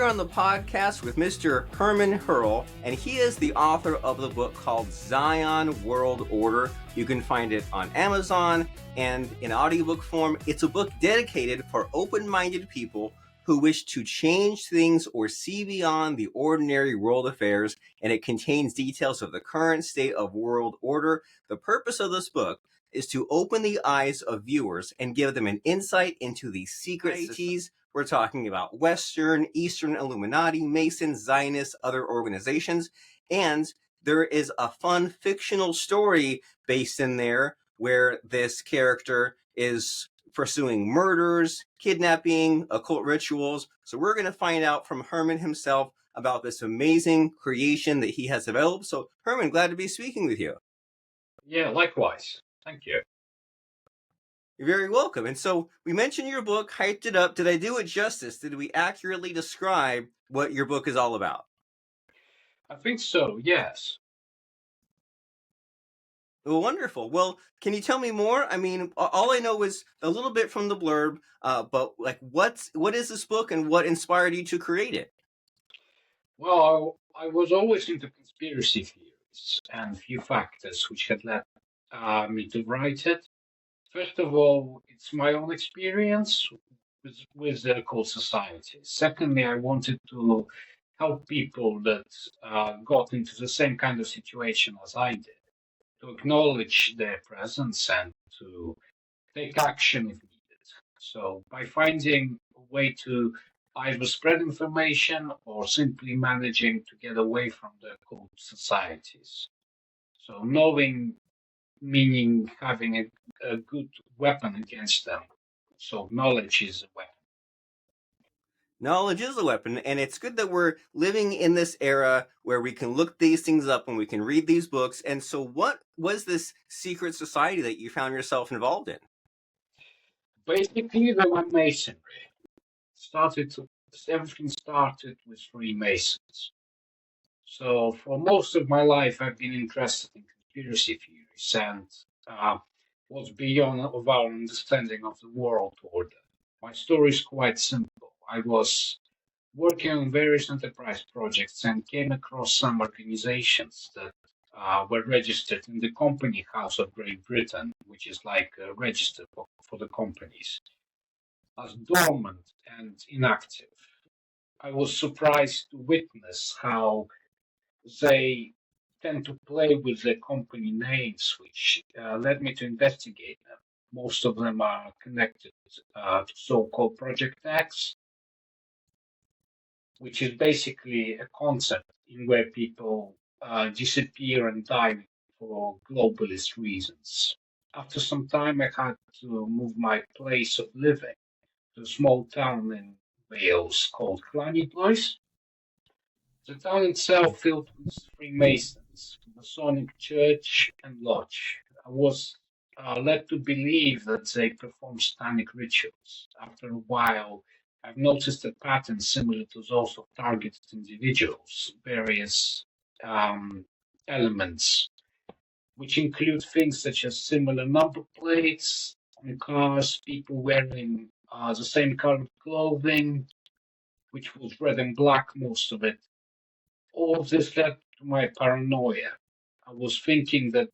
here on the podcast with Mr. Herman Hearl, and he is the author of the book called Zion World Order. You can find it on Amazon and in audiobook form. It's a book dedicated for open-minded people who wish to change things or see beyond the ordinary world affairs, and it contains details of the current state of world order. The purpose of this book is to open the eyes of viewers and give them an insight into the secret societies. We're talking about Western, Eastern Illuminati, Masons, Zionists, other organizations, and there is a fun fictional story based in there where this character is pursuing murders, kidnapping, occult rituals. So we're going to find out from Herman himself about this amazing creation that he has developed. So Herman, glad to be speaking with you. Yeah, likewise. Thank you. You're very welcome. And so we mentioned your book, hyped it up. Did I do it justice? Did we accurately describe what your book is all about? I think so, yes. Well, wonderful. Well, can you tell me more? I mean, all I know is a little bit from the blurb, but like, what is this book and what inspired you to create it? Well, I was always into conspiracy theories and a few factors which had led me to write it. First of all, it's my own experience with the occult society. Secondly, I wanted to help people that got into the same kind of situation as I did, to acknowledge their presence and to take action if needed. So by finding a way to either spread information or simply managing to get away from the occult societies. So knowing meaning having a good weapon against them. So knowledge is a weapon. Knowledge is a weapon, and it's good that we're living in this era where we can look these things up and we can read these books. And so what was this secret society that you found yourself involved in? Basically, they were masonry. Everything started with Freemasons. So for most of my life, I've been interested in conspiracy theories and what's beyond of our understanding of the world order. My story is quite simple. I was working on various enterprise projects and came across some organizations that were registered in the Company House of Great Britain, which is like a register for the companies, as dormant and inactive. I was surprised to witness how they tend to play with the company names, which led me to investigate them. Most of them are connected to so-called Project X, which is basically a concept in where people disappear and die for globalist reasons. After some time, I had to move my place of living to a small town in Wales called Llanidloes. The town itself filled with Freemasons, Masonic church and lodge. I was led to believe that they perform satanic rituals. After a while, I've noticed a pattern similar to those of targeted individuals, various elements, which include things such as similar number plates on cars, people wearing the same colored clothing, which was red and black, most of it. All of this led to my paranoia. I was thinking that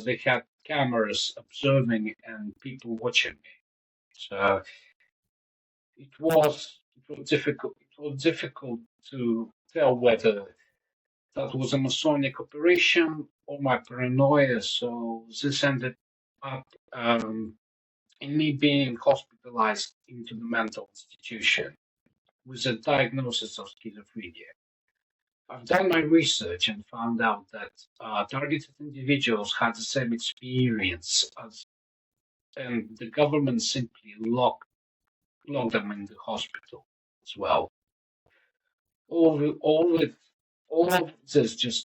they had cameras observing and people watching me. So it was difficult. It was difficult to tell whether that was a Masonic operation or my paranoia. So this ended up in me being hospitalized into the mental institution with a diagnosis of schizophrenia. I've done my research and found out that targeted individuals had the same experience as, and the government simply locked them in the hospital as well. All of this just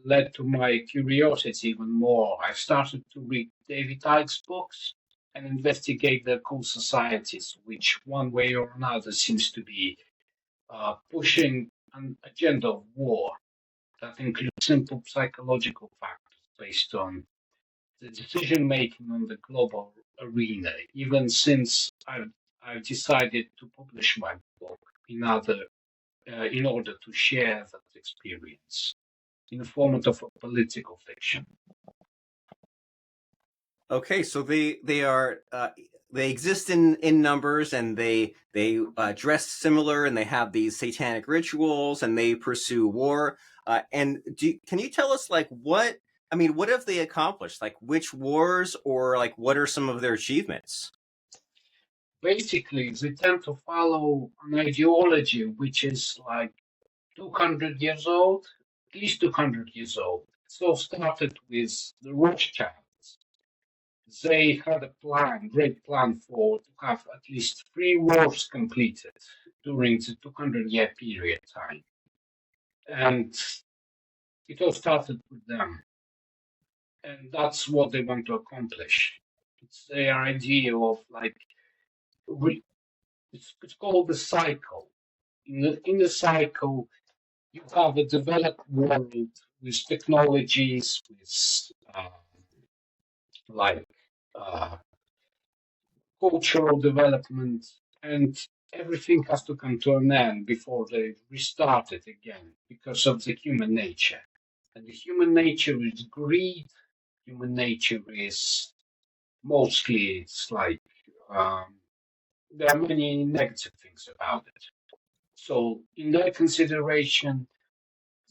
led to my curiosity even more. I started to read David Icke's books and investigate the occult societies, which one way or another seems to be pushing an agenda of war that includes simple psychological factors based on the decision making on the global arena. Even since I've decided to publish my book, in order to share that experience in the format of a political fiction. Okay, so they are they exist in numbers, and they dress similar, and they have these satanic rituals, and they pursue war. And can you tell us, like, what have they accomplished? Like, which wars, or like what are some of their achievements? Basically, they tend to follow an ideology which is like 200 years old, at least 200 years old. It all started with the Rothschilds. They had a great plan to have at least 3 wars completed during the 200-year period time. And it all started with them. And that's what they want to accomplish. It's their idea of like, it's called the cycle. In the cycle, you have a developed world with technologies, with like uh, cultural development, and everything has to come to an end before they restart it again because of the human nature. And the human nature is greed. Human nature is mostly, it's like, there are many negative things about it. So, in their consideration,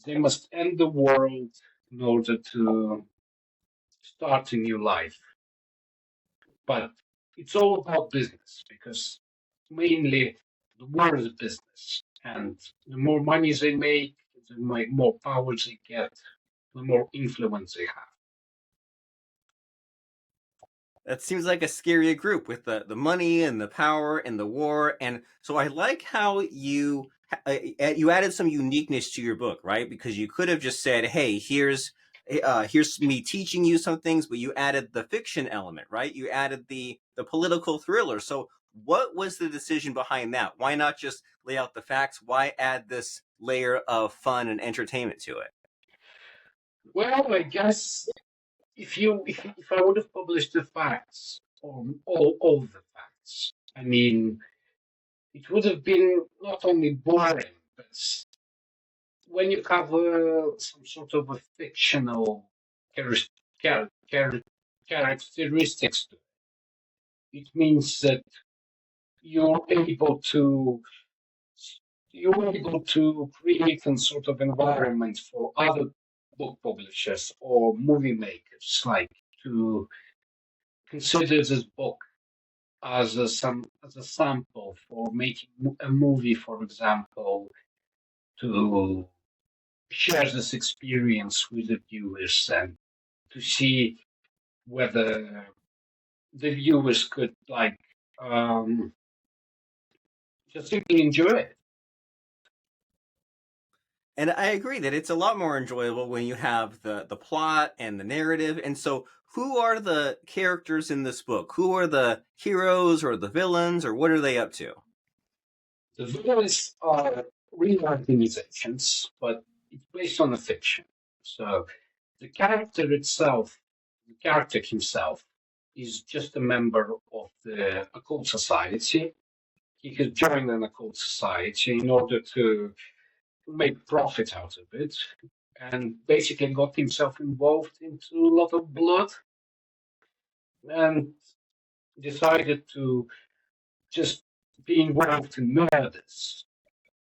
they must end the world in order to start a new life. But it's all about business because mainly the war is business. And the more money they make, the more power they get, the more influence they have. That seems like a scary group with the money and the power and the war. And so I like how you added some uniqueness to your book, right? Because you could have just said, "Hey, here's me teaching you some things," but you added the fiction element, right? You added the political thriller. So what was the decision behind that? Why not just lay out the facts? Why add this layer of fun and entertainment to it? Well, I guess if I would have published the facts, or all the facts, I mean, it would have been not only boring, but when you have some sort of a fictional char- char- characteristics to it, it means that you're able to you're able to create some sort of environment for other book publishers or movie makers, like to consider this book as a sample for making a movie, for example, to share this experience with the viewers and to see whether the viewers could like um, just simply enjoy it. And I agree that it's a lot more enjoyable when you have the plot and the narrative. And so, who are the characters in this book? Who are the heroes or the villains, or what are they up to? The villains are real organizations, but it's based on a fiction. So the character himself, is just a member of the occult society. He has joined an occult society in order to make profit out of it, and basically got himself involved into a lot of blood and decided to just be involved in murders,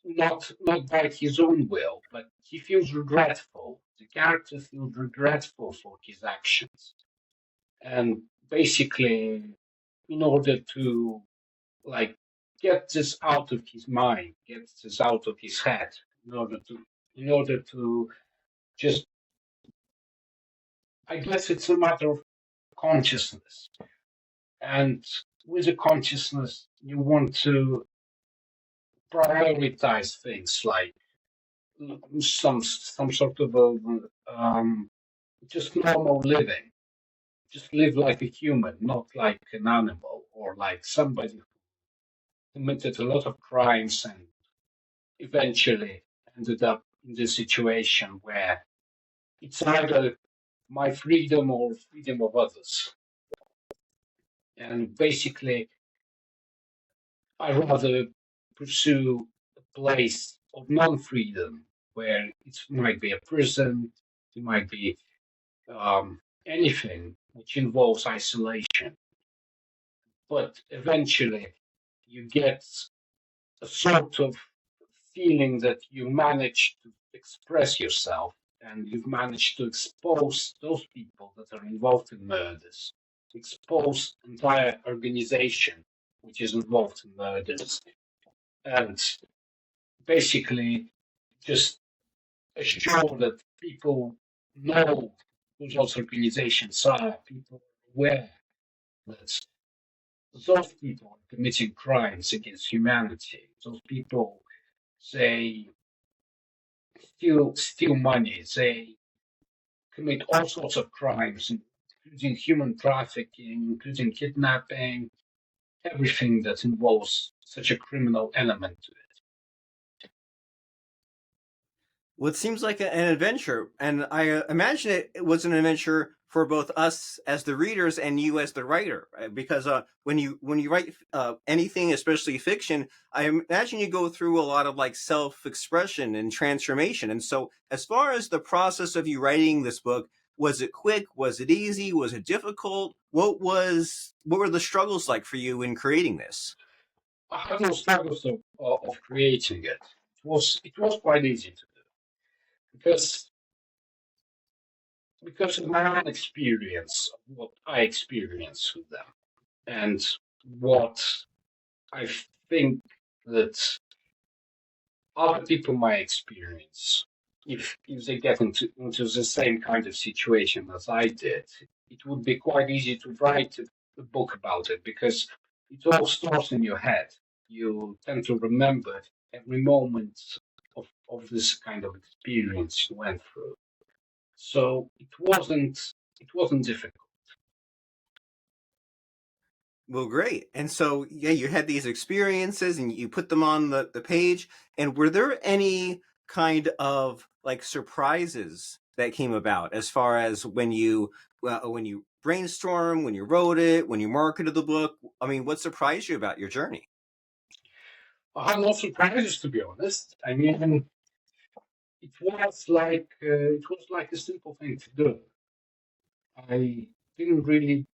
not by his own will, but he feels regretful. The character feels regretful for his actions, and basically, in order to like get this out of his mind, get this out of his head, in order to just, I guess it's a matter of consciousness, and with the consciousness, you want to prioritize things like some sort of a just normal living. Just live like a human, not like an animal or like somebody who committed a lot of crimes and eventually ended up in the situation where it's either my freedom or freedom of others. And basically, I rather pursue a place of non-freedom, where it might be a prison, it might be anything which involves isolation. But eventually, you get a sort of feeling that you managed to express yourself and you've managed to expose those people that are involved in murders, expose entire organization which is involved in murders, and basically just assure that people know who those organizations are, people are aware that those people are committing crimes against humanity. Those people, they steal money, they commit all sorts of crimes, including human trafficking, including kidnapping, everything that involves such a criminal element to it. Well, it seems like an adventure, and I imagine it was an adventure for both us as the readers and you as the writer, right? Because when you write anything, especially fiction, I imagine you go through a lot of like self-expression and transformation. And so, as far as the process of you writing this book, was it quick? Was it easy? Was it difficult? What were the struggles like for you in creating this? I had no struggles of creating it. It was quite easy to do because because of my own experience, what I experienced with them, and what I think that other people might experience if they get into the same kind of situation as I did. It would be quite easy to write a book about it because it all starts in your head. You tend to remember every moment of this kind of experience you went through. So it wasn't difficult. Well, great. And so, yeah, you had these experiences and you put them on the page. And were there any kind of like surprises that came about as far as when you brainstorm, when you wrote it, when you marketed the book? I mean, what surprised you about your journey? I had no surprises to be honest. I mean, it was like a simple thing to do. I didn't really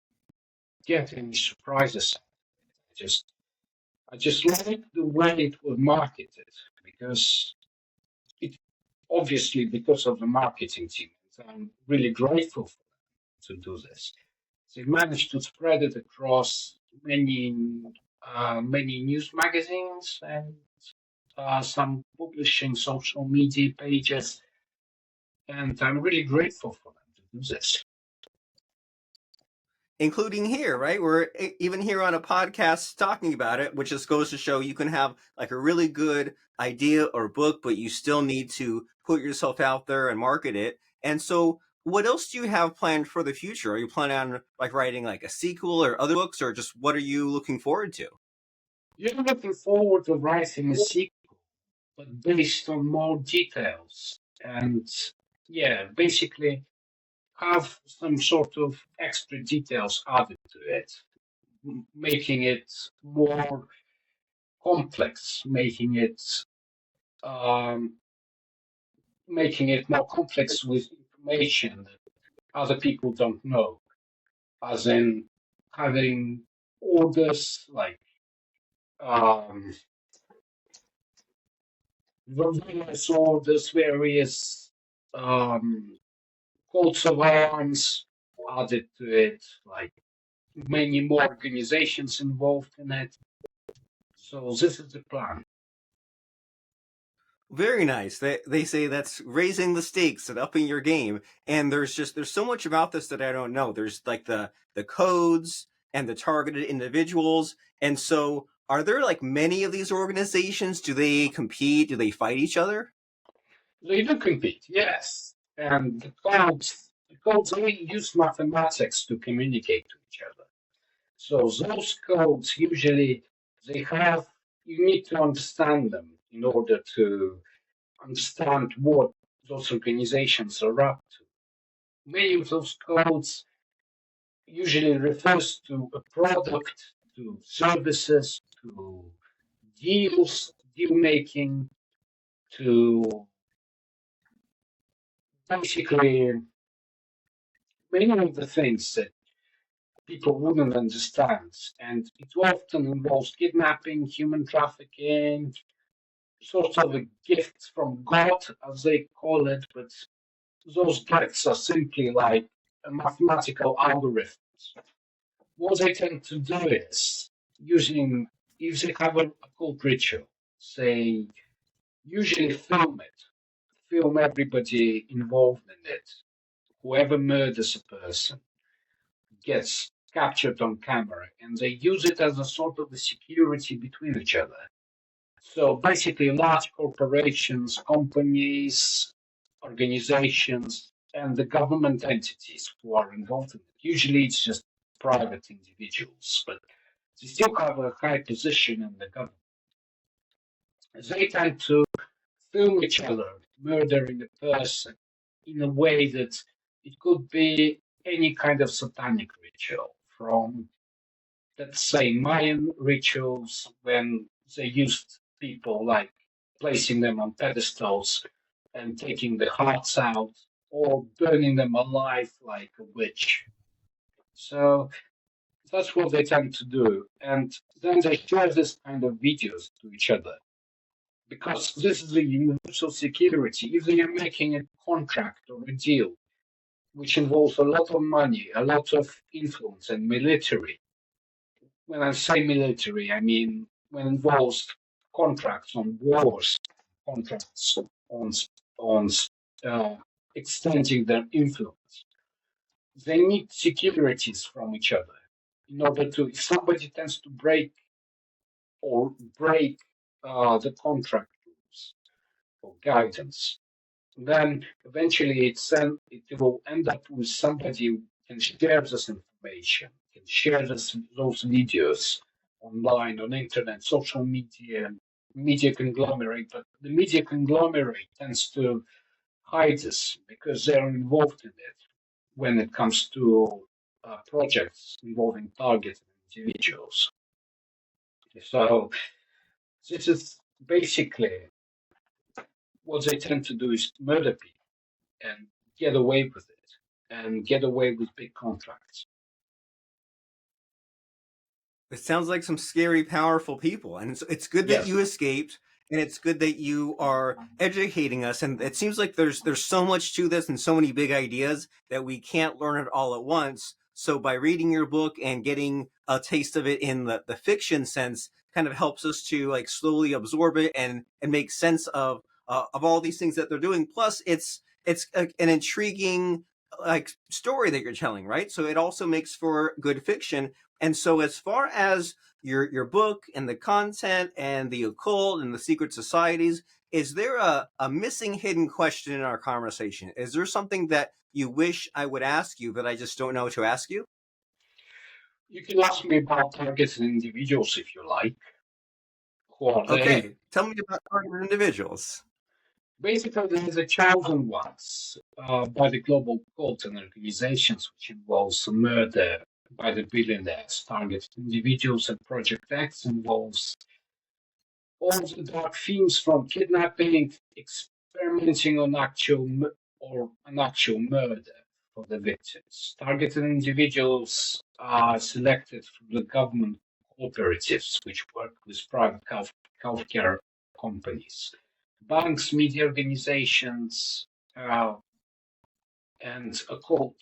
get any surprises. I just I just liked the way it was marketed because it obviously because of the marketing team. I'm really grateful for them to do this. They managed to spread it across many news magazines and some publishing social media pages, and I'm really grateful for them to do this. Including here, right? We're even here on a podcast talking about it, which just goes to show you can have like a really good idea or book, but you still need to put yourself out there and market it. And so, what else do you have planned for the future? Are you planning on like writing like a sequel or other books, or just what are you looking forward to? You're looking forward to writing a sequel, but based on more details and yeah, basically have some sort of extra details added to it, making it more complex, um, making it more complex with information that other people don't know, as in having orders like um, various orders, various um, coats of arms added to it, like many more organizations involved in it. So this is the plan. Very nice. They say that's raising the stakes and upping your game. And there's so much about this that I don't know. There's like the codes and the targeted individuals. And so are there like many of these organizations? Do they compete? Do they fight each other? They do compete, yes. And the codes only use mathematics to communicate to each other. So those codes usually they have you need to understand them in order to understand what those organizations are up to. Many of those codes usually refers to a product, to services, to deals deal making to basically many of the things that people wouldn't understand. And it often involves kidnapping, human trafficking, sort of a gift from God, as they call it, but those gifts are simply like a mathematical algorithms. What they tend to do is using, if they have a occult ritual, they usually film everybody involved in it. Whoever murders a person gets captured on camera, and they use it as a sort of a security between each other. So basically, large corporations, companies, organizations, and the government entities who are involved in it. Usually, it's just private individuals, but they still have a high position in the government. They tend to film each other murdering a person in a way that it could be any kind of satanic ritual, from, let's say, Mayan rituals when they used people like placing them on pedestals and taking the hearts out, or burning them alive like a witch. So that's what they tend to do. And then they share this kind of videos to each other, because this is a universal security. If they are making a contract or a deal which involves a lot of money, a lot of influence, and military. When I say military, I mean when it involves contracts on wars, contracts on uh, extending their influence. They need securities from each other in order to, if somebody tends to break the contract rules or guidance, then eventually it will end up with somebody who can share this information, can share those videos online, on internet, social media, media conglomerate. But the media conglomerate tends to hide this because they're involved in it when it comes to projects involving targeted individuals. So this is basically what they tend to do, is murder people and get away with it, and get away with big contracts. It sounds like some scary, powerful people, and it's good that Yes. you escaped, and it's good that you are educating us. And it seems like there's so much to this, and so many big ideas that we can't learn it all at once. So by reading your book and getting a taste of it in the fiction sense, kind of helps us to like slowly absorb it and make sense of all these things that they're doing. Plus, it's an intriguing like story that you're telling, right? So it also makes for good fiction. And so as far as your book and the content and the occult and the secret societies, is there a missing hidden question in our conversation? Is there something that you wish I would ask you that I just don't know to ask you? You can ask me about targeted individuals if you like. Who are they? Okay, tell me about targeted individuals. Basically, there's a chosen ones by the global cult and organizations, which involves murder by the billionaires. Targeted individuals and Project X involves all the dark themes, from kidnapping, experimenting on an actual murder for the victims. Targeted individuals are selected from the government cooperatives, which work with private healthcare companies, banks, media organizations, and occult.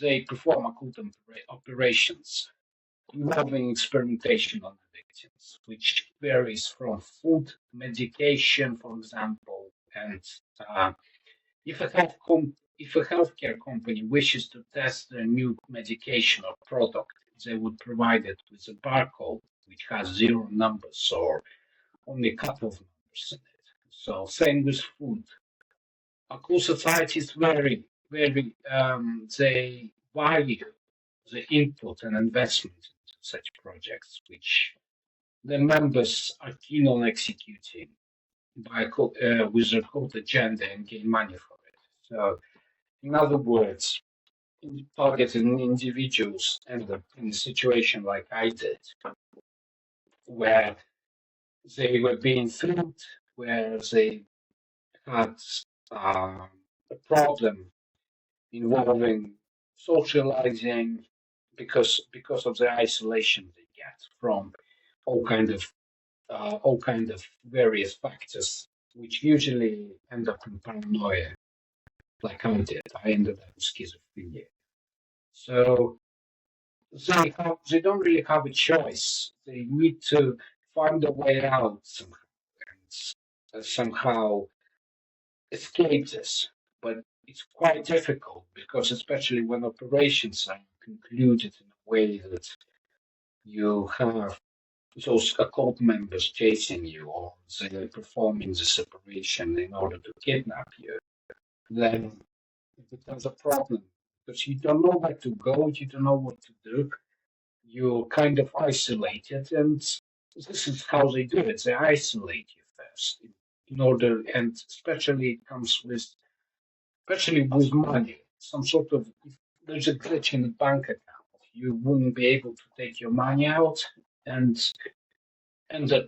They perform occult operations involving experimentation on the victims, which varies from food, medication, for example, and if if a healthcare company wishes to test a new medication or product, they would provide it with a barcode which has zero numbers or only a couple of numbers in it. So same with food. Occult societies they value the input and investment into such projects, which the members are keen on executing with their cult agenda and gain money from it. So, in other words, targeting individuals end up in a situation like I did, where they were being filmed, where they had a problem involving socializing because of the isolation they get from all kind of various factors, which usually end up in paranoia, like I did. I ended up with schizophrenia. So they don't really have a choice. They need to find a way out somehow and somehow escape this. But it's quite difficult because, especially when operations are concluded in a way that you have those occult members chasing you, or they're performing this operation in order to kidnap you, then it becomes a problem because you don't know where to go, you don't know what to do, you're kind of isolated, and this is how they do it. They isolate you first in order, and especially it comes with, especially with money, some sort of, if there's a glitch in the bank account, you wouldn't be able to take your money out and end up,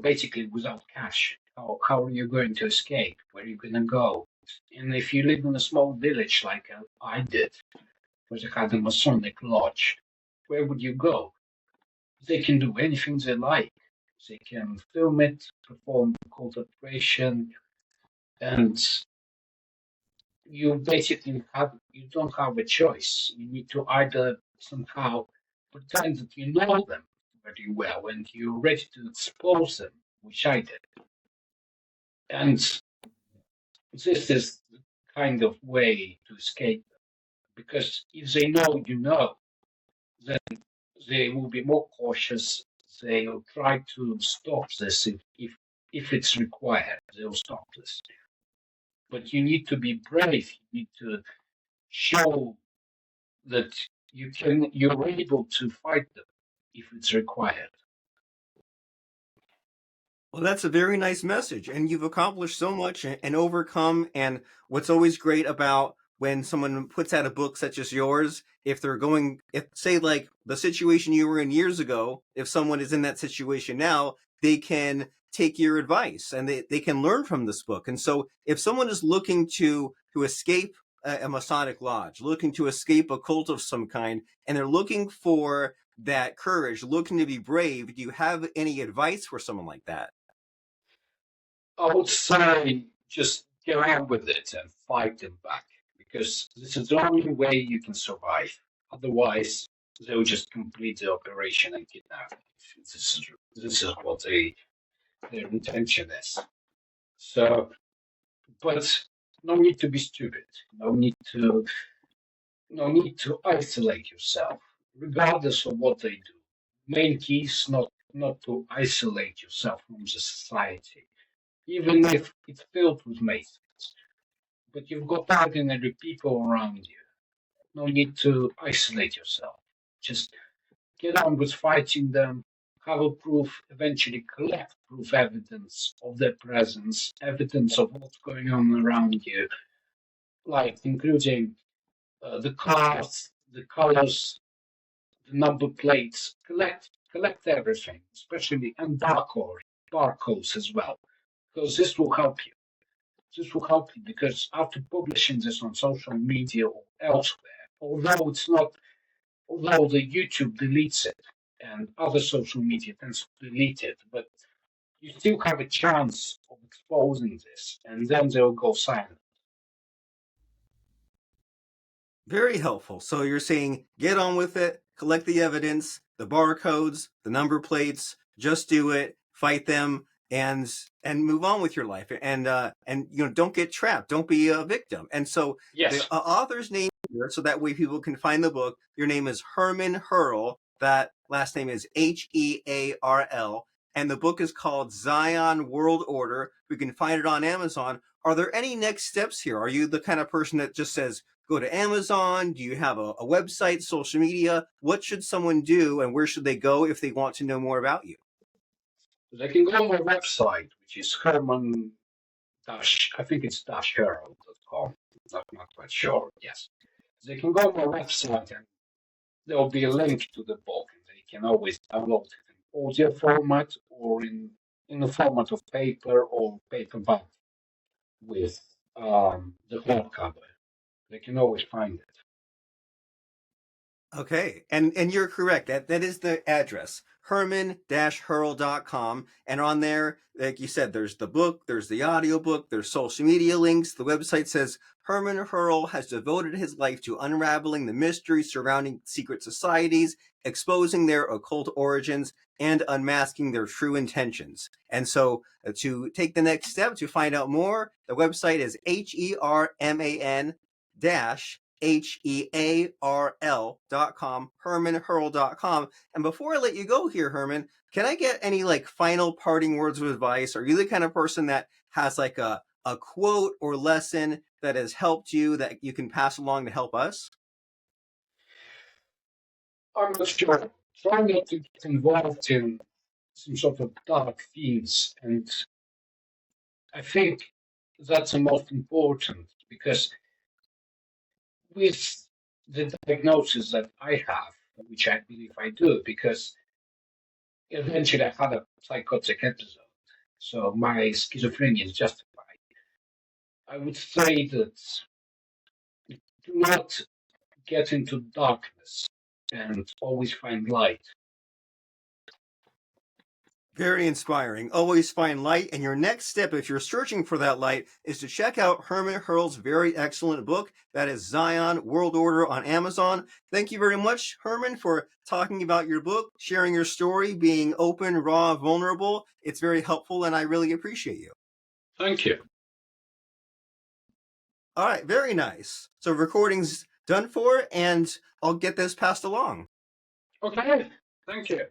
basically without cash. How are you going to escape? Where are you going to go? And if you live in a small village like I did, where they had a Masonic lodge, where would you go? They can do anything they like. They can film it, perform cult operation, and you don't have a choice. You need to either somehow pretend that you know them very well and you're ready to expose them, which I did. And this is the kind of way to escape them. Because if they know you know, then they will be more cautious. They'll try to stop this if it's required. They'll stop this. But you need to be brave. You need to show that you're able to fight them if it's required. Well, that's a very nice message, and you've accomplished so much and overcome. And what's always great about when someone puts out a book such as yours, if they're going, if say like the situation you were in years ago, if someone is in that situation now, they can take your advice and they can learn from this book. And so if someone is looking to escape a Masonic lodge, looking to escape a cult of some kind, and they're looking for that courage, looking to be brave, do you have any advice for someone like that? I would say just get on with it and fight them back because this is the only way you can survive. Otherwise, they'll just complete the operation and kidnap you. This is what their intention is. So, but no need to be stupid. No need to isolate yourself, regardless of what they do. Main key is not to isolate yourself from the society, even if it's filled with Masons. But you've got ordinary people around you. No need to isolate yourself. Just get on with fighting them, have a proof, eventually collect proof evidence of their presence, evidence of what's going on around you, like including the cars, the colors, the number plates. Collect everything, especially and barcodes as well, because this will help you. This will help you because after publishing this on social media or elsewhere, although the YouTube deletes it and other social media tends to delete it, but you still have a chance of exposing this, and then they'll go silent. Very helpful. So you're saying get on with it, collect the evidence, the barcodes, the number plates, just do it, fight them, and move on with your life. And don't get trapped. Don't be a victim. And so Yes. the author's name here, so that way people can find the book. Your name is Herman Hearl. That last name is Hearl. And the book is called Zion World Order. We can find it on Amazon. Are there any next steps here? Are you the kind of person that just says, go to Amazon? Do you have a website, social media? What should someone do and where should they go if they want to know more about you? They can go on my website, which is Herman I think it's -herald.com. Not quite sure. Yes. They can go on my website and there will be a link to the book and they can always download it in audio format or in the format of paper or paperback with the hardcover. They can always find it. Okay, and you're correct. That is the address, herman-hearl.com. And on there, like you said, there's the book, there's the audiobook, there's social media links. The website says Herman Hearl has devoted his life to unraveling the mysteries surrounding secret societies, exposing their occult origins, and unmasking their true intentions. And so to take the next step to find out more, the website is HERMAN HEARL.com, HermanHearl.com. And before I let you go here, Herman, can I get any like final parting words of advice? Are you the kind of person that has like a quote or lesson that has helped you that you can pass along to help us? I'm not sure. Try not to get involved in some sort of dark themes, and I think that's the most important because with the diagnosis that I have, which I believe I do, because eventually I had a psychotic episode, so my schizophrenia is justified. I would say that do not get into darkness and always find light. Very inspiring. Always find light. And your next step, if you're searching for that light, is to check out Herman Hearl's very excellent book. That is Zion World Order on Amazon. Thank you very much, Herman, for talking about your book, sharing your story, being open, raw, vulnerable. It's very helpful, and I really appreciate you. Thank you. All right, very nice. So recording's done for, and I'll get this passed along. Okay, thank you.